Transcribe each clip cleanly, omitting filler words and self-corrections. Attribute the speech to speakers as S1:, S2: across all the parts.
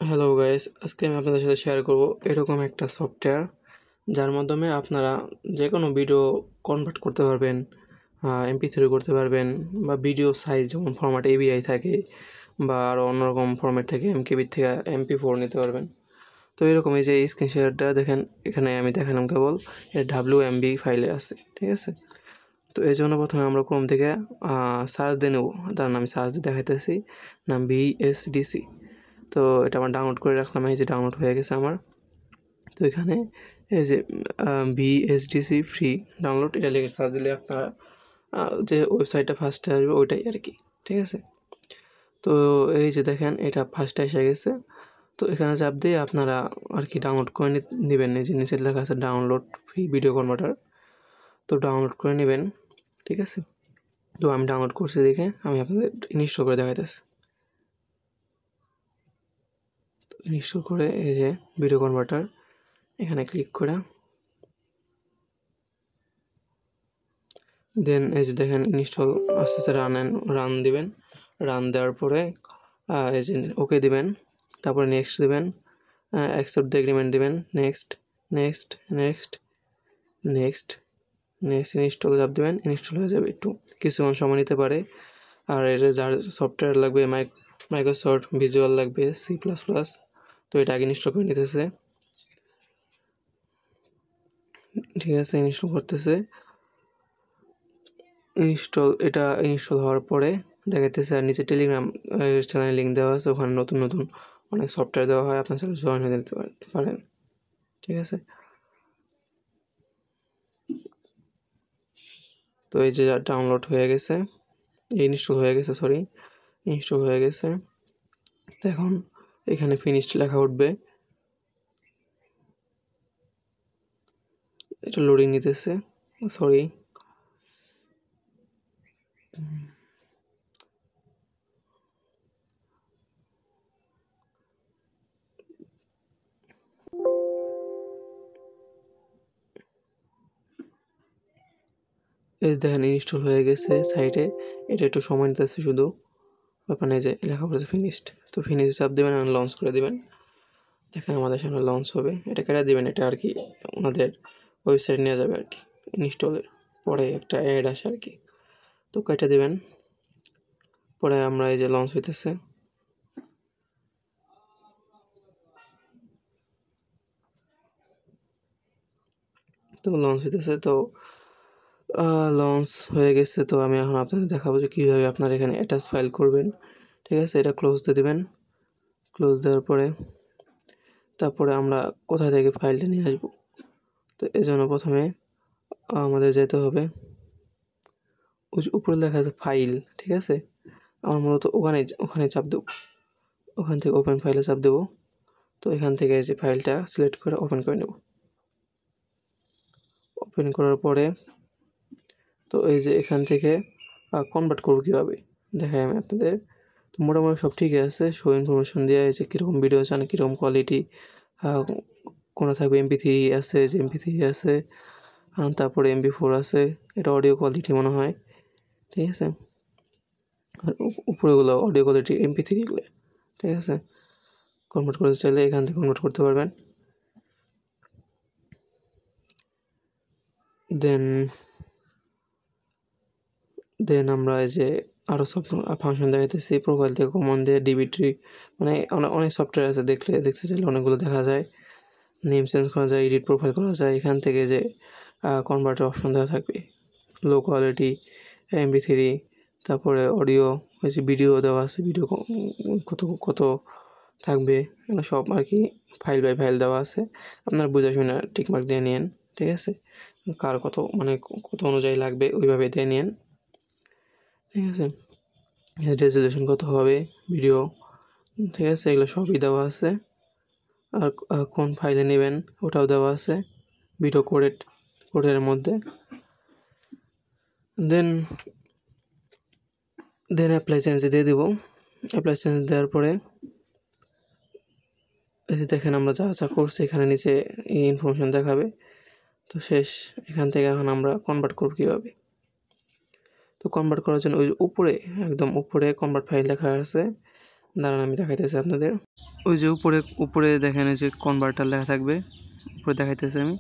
S1: Hello guys, আজকে আমি আপনাদের সাথে শেয়ার করব এরকম একটা সফটওয়্যার যার মাধ্যমে আপনারা যে কোনো ভিডিও কনভার্ট করতে পারবেন, MP3 করতে পারবেন বা ভিডিও সাইজ যেমন ফরম্যাট AVI থাকে বা আরও অন্যরকম ফরম্যাট থেকে MKB থেকে MP4 নিতে পারবেন। তো এরকম এই যে স্ক্রিন শেয়ারটা দেখেন, এখানে আমি দেখালাম কেবল এটা WMB ফাইলে আছে, ঠিক আছে। তো এই জন্য প্রথমে আমরা ক্রোম থেকে সার্চ দিয়ে নেব, তার নাম সার্চ দিয়ে দেখাইতেছি, নাম BSDC। তো এটা আমার ডাউনলোড করে রাখলাম, এই যে ডাউনলোড হয়ে গেছে আমার। তো এখানে এই যে BSDC ফ্রি ডাউনলোড এটা লিখে সার্চ দিলে আপনারা যে ওয়েবসাইটটা ফার্স্টে আসবে ওইটাই আর কি, ঠিক আছে। তো এই যে দেখেন এটা ফার্স্টে এসে গেছে। তো এখানে চাপ দিয়ে আপনারা আর কি ডাউনলোড করে নেবেন। এই যে নিচে লেখা আছে ডাউনলোড ফ্রি ভিডিও কনভার্টার, তো ডাউনলোড করে নেবেন, ঠিক আছে। তো আমি ডাউনলোড করছি দেখে আমি আপনাদের ইনস্টল করে দেখাইতেছি। ইনস্টল করে এই যে ভিডিও কনভার্টার এখানে ক্লিক করে দেন এই যে দেখেন ইনস্টল আস্তে আস্তে রান দিবেন। রান দেওয়ার পরে এই যে ওকে দিবেন, তারপরে নেক্সট দিবেন, অ্যাকসেপ্ট দ্য এগ্রিমেন্ট দিবেন, next next next next next install চাপ দিবেন। ইনস্টল হয়ে যাবে, একটু কিছুক্ষণ সময় নিতে পারে। আর এর যার সফটওয়্যার লাগবে মাইক্রোসফট ভিজুয়াল লাগবে C++, তো এটা আগে ইনস্টল করে নিতেছে, ঠিক আছে। ইনস্টল করতেছে। এটা ইনস্টল হওয়ার পরে দেখাইতেছে আর নিচে টেলিগ্রাম চ্যানেলের লিঙ্ক দেওয়া আছে, ওখানে নতুন নতুন অনেক সফটওয়্যার দেওয়া হয়, আপনার সাথে জয়েন হয়ে যেতে পারেন, ঠিক আছে। তো এই যে ডাউনলোড হয়ে গেছে, ইনস্টল হয়ে গেছে, ইনস্টল হয়ে গেছে। তো এখন এখানে ফিনিশড লেখা উঠবে, এটা লোডিং নিতেছে, সরি। এই দেখেন ইনস্টল হয়ে গেছে সাইটে, এটা একটু সময় নিতেছে শুধু। ওখানে যে লেখা পড়েছে ফিনিশড, তো ফিনিশ চাপ দেবেন আর লঞ্চ করে দেবেন। দেখেন আমাদের সামনে লঞ্চ হবে, এটা কেটে দেবেন, এটা আর কি ওনাদের ওয়েবসাইট নিয়ে যাবে আর কি। ইনস্টলের পরে একটা অ্যাড আসে আর কি, তো কেটে দেবেন। পরে আমরা এই যে লঞ্চ হইতেছে, তো লঞ্চ হইতেছে, তো লঞ্চ হয়ে গেছে। তো আমি এখন আপনাদের দেখাবো যে কীভাবে আপনারা এখানে অ্যাটাচ ফাইল করবেন, ঠিক আছে। এটা ক্লোজ দিয়ে দেবেন। ক্লোজ দেওয়ার পরে তারপরে আমরা কোথা থেকে ফাইলটা নিয়ে আসবো, তো এই জন্য প্রথমে আমাদের যেতে হবে ওই যে উপরে লেখা আছে ফাইল, ঠিক আছে। আমার মূলত ওখানে চাপ দেবো, ওখান থেকে ওপেন ফাইলে চাপ দেবো। তো এখান থেকে এই যে ফাইলটা সিলেক্ট করে ওপেন করে নেব। ওপেন করার পরে তো এই যে এখান থেকে কনভার্ট করবো কীভাবে দেখাই আমি আপনাদের। তো মোটামুটি সব ঠিকই আছে, শো ইনফরমেশন দেওয়া হয়েছে, কীরকম ভিডিও চান, কীরকম কোয়ালিটি, কোনো থাকবে MP3 আছে, যে MP3 আছে, তারপরে MP4 আছে, এটা অডিও কোয়ালিটি মনে হয়, ঠিক আছে। আর উপরেগুলো অডিও কোয়ালিটি MP3 এগুলো, ঠিক আছে। কনভার্ট করতে চাইলে এখান থেকে কনভার্ট করতে পারবেন। দেন আমরা এই যে আরও সব ফাংশন দেখাইতেছি, প্রোফাইল থেকে কমন দিয়ে ডিবিটি, মানে অনেক সফটওয়্যার আছে, দেখতে চাইলে অনেকগুলো দেখা যায়। নেম চেঞ্জ করা যায়, এডিট প্রোফাইল করা যায়। এখান থেকে যে কনভার্টার অপশন দেওয়া থাকবে, লো কোয়ালিটি, MP3, তারপরে অডিও, ওই যে ভিডিও দেওয়া আছে, ভিডিও কত কত থাকবে, এগুলো সব আর কি ফাইল বাই ফাইল দেওয়া আছে। আপনারা বুঝে শুনে টিকমার্ক দিয়ে নিন, ঠিক আছে। কার কত মানে কত অনুযায়ী লাগবে ওইভাবে দিয়ে নিন, ঠিক আছে। রেজলিউশন কত হবে ভিডিও, ঠিক আছে, এগুলো সবই দেওয়া আছে। আর কোন ফাইলে নেবেন ওটাও দেওয়া আছে ভিডিও কোডের মধ্যে। দেন অ্যাপ্লাই চেঞ্জ দিয়ে দেবো। অ্যাপ্লাই চেঞ্জ দেওয়ার পরে এই যে দেখেন আমরা যা যা করছি এখানে নিচে এই ইনফরমেশন দেখাবে। তো শেষ, এখান থেকে এখন আমরা কনভার্ট করব কীভাবে। তো কনভার্ট করার জন্য ওই উপরে একদম উপরে কনভার্ট ফাইল লেখা আছে, দাঁড়ান আমি দেখাইতেছি আপনাদের। ওই যে উপরে দেখেন এই যে কনভার্টার লেখা থাকবে, উপরে দেখাইতেছি আমি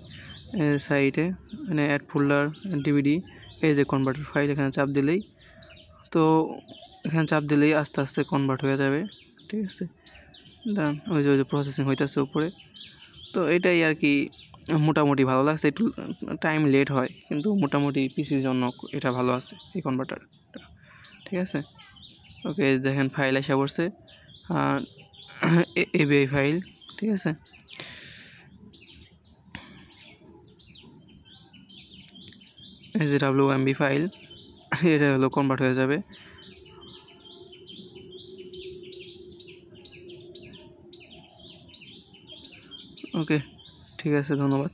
S1: সাইডে, মানে অ্যাড ফোল্ডার ডিভিডি, এই যে কনভার্টার ফাইল, এখানে চাপ দিলেই আস্তে আস্তে কনভার্ট হয়ে যাবে। ঠিক আছে, দাঁড়ান ওই যে প্রসেসিং হইতেছে উপরে। তো এটাই আর কি, মোটামুটি ভালো লাগছে, একটু টাইম লেট হয় কিন্তু মোটামুটি পিসির জন্য এটা ভালো আছে এই কনভার্টারটা। ঠিক আছে, ওকে দেখেন ফাইল এসে পড়ছে, এবিআই ফাইল। ঠিক আছে, এই যে WMB ফাইল, এটা হলো কনভার্ট হয়ে যাবে। ওকে, ঠিক আছে, ধন্যবাদ।